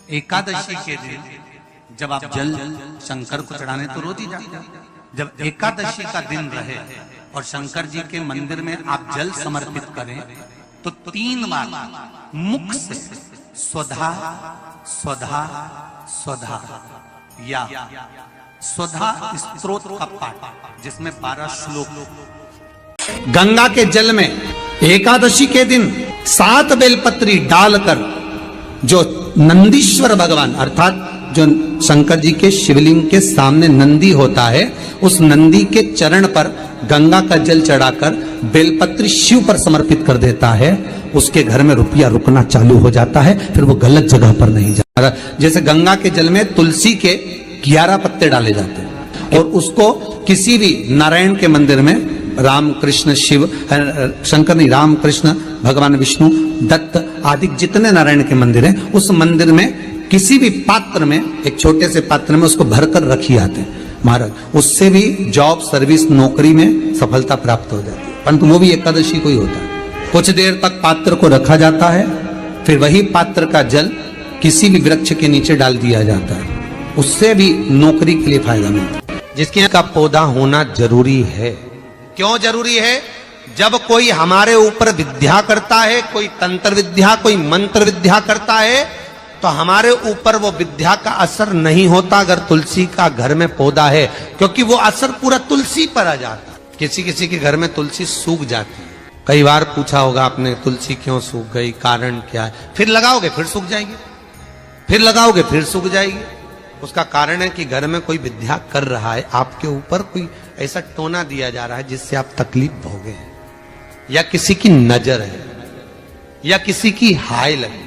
एकादशी के दिन जब आप जल शंकर को चढ़ाने तो रोज ही जाते हैं। जब एकादशी का दिन रहे और शंकर जी के मंदिर में आप जल समर्पित करें तो 3 बार मुख से स्वधा स्वधा स्वधा या स्वधा स्तोत्र का पाठ, जिसमें 12 श्लोक। गंगा के जल में एकादशी के दिन 7 बेलपत्री डालकर जो नंदीश्वर भगवान अर्थात जो शंकर जी के शिवलिंग के सामने नंदी होता है, उस नंदी के चरण पर गंगा का जल चढ़ाकर बेलपत्री शिव पर समर्पित कर देता है, उसके घर में रुपया रुकना चालू हो जाता है। फिर वो गलत जगह पर नहीं जाता। जैसे गंगा के जल में तुलसी के 11 पत्ते डाले जाते हैं और उसको किसी भी नारायण के मंदिर में राम कृष्ण शिव शंकर नहीं राम कृष्ण भगवान विष्णु दत्त आदि जितने नारायण के मंदिर हैं, उस मंदिर में किसी भी पात्र में एक छोटे से पात्र में उसको भरकर रखी आते हैं महाराज। उससे भी जॉब सर्विस नौकरी में सफलता प्राप्त हो जाती है, परंतु वो भी एकादशी को ही होता है। कुछ देर तक पात्र को रखा जाता है, फिर वही पात्र का जल किसी भी वृक्ष के नीचे डाल दिया जाता है, उससे भी नौकरी के लिए फायदा मिलता है। जिसके का पौधा होना जरूरी है। क्यों जरूरी है? जब कोई हमारे ऊपर विद्या करता है, कोई तंत्र विद्या कोई मंत्र विद्या करता है, तो हमारे ऊपर वो विद्या का असर नहीं होता अगर तुलसी का घर में पौधा है, क्योंकि वो असर पूरा तुलसी पर आ जाता है। किसी किसी के घर में तुलसी सूख जाती है। कई बार पूछा होगा आपने, तुलसी क्यों सूख गई, कारण क्या है? फिर लगाओगे फिर सूख जाएगी, फिर लगाओगे फिर सूख जाएगी। उसका कारण है कि घर में कोई विद्या कर रहा है, आपके ऊपर कोई ऐसा टोना दिया जा रहा है जिससे आप तकलीफ भोगे हैं, या किसी की नजर है, या किसी की हाय लगी,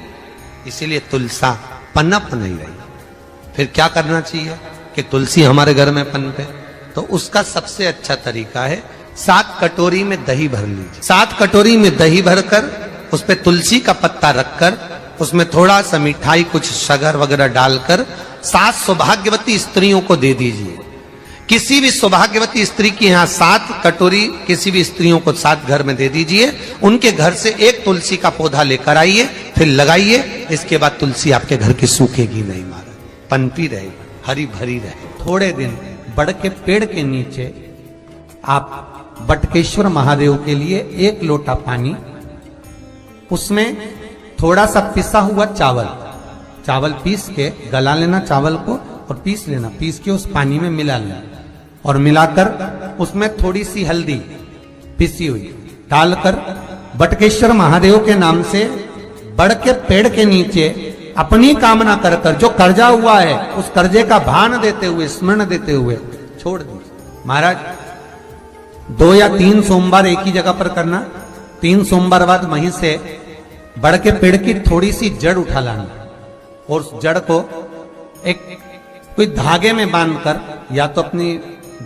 इसीलिए तुलसा पनप नहीं रही। फिर क्या करना चाहिए कि तुलसी हमारे घर में पनपे? तो उसका सबसे अच्छा तरीका है 7 कटोरी में दही भर लीजिए। 7 कटोरी में दही भरकर उस पे तुलसी का पत्ता रखकर उसमें थोड़ा सा मिठाई कुछ शगर वगैरह डालकर 7 सौभाग्यवती स्त्रियों को दे दीजिए। किसी भी सौभाग्यवती स्त्री की यहाँ 7 कटोरी किसी भी स्त्रियों को 7 घर में दे दीजिए। उनके घर से एक तुलसी का पौधा लेकर आइए, फिर लगाइए। इसके बाद तुलसी आपके घर की सूखेगी नहीं महाराज, पनपी रहेगी, हरी भरी रहेगी। थोड़े दिन बड़ के पेड़ के नीचे आप बटकेश्वर महादेव के लिए 1 लोटा पानी, उसमें थोड़ा सा पिसा हुआ चावल पीस के गला लेना चावल को और पीस लेना, पीस के उस पानी में मिला लेना और मिलाकर उसमें थोड़ी सी हल्दी पिसी हुई डालकर बटकेश्वर महादेव के नाम से बड़ के पेड़ के नीचे अपनी कामना कर कर जो कर्जा हुआ है उस कर्जे का भान देते हुए, स्मरण देते हुए छोड़ दीजिए महाराज। 2 या 3 सोमवार एक ही जगह पर करना। 3 सोमवार बाद वहीं से बड़ के पेड़ की थोड़ी सी जड़ उठा लाना और उस जड़ को एक कोई धागे में बांधकर या तो अपनी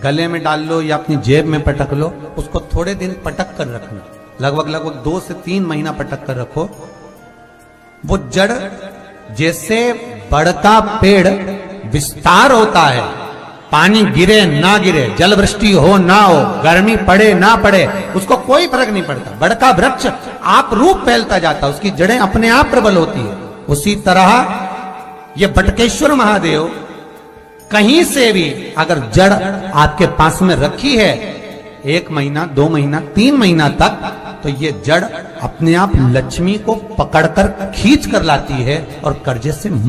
गले में डाल लो या अपनी जेब में पटक लो। उसको थोड़े दिन पटक कर रखना, लगभग 2 से 3 महीना पटक कर रखो। वो जड़ जैसे बड़ का पेड़ विस्तार होता है, पानी गिरे ना गिरे, जल वृष्टि हो ना हो, गर्मी पड़े ना पड़े, उसको कोई फर्क नहीं पड़ता। बड़ का वृक्ष आप रूप फैलता जाता, उसकी जड़ें अपने आप प्रबल होती है। उसी तरह ये बटकेश्वर महादेव कहीं से भी अगर जड़ आपके पास में रखी है 1 महीना 2 महीना 3 महीना तक, तो ये जड़ अपने आप लक्ष्मी को पकड़कर खींच कर लाती है और कर्जे से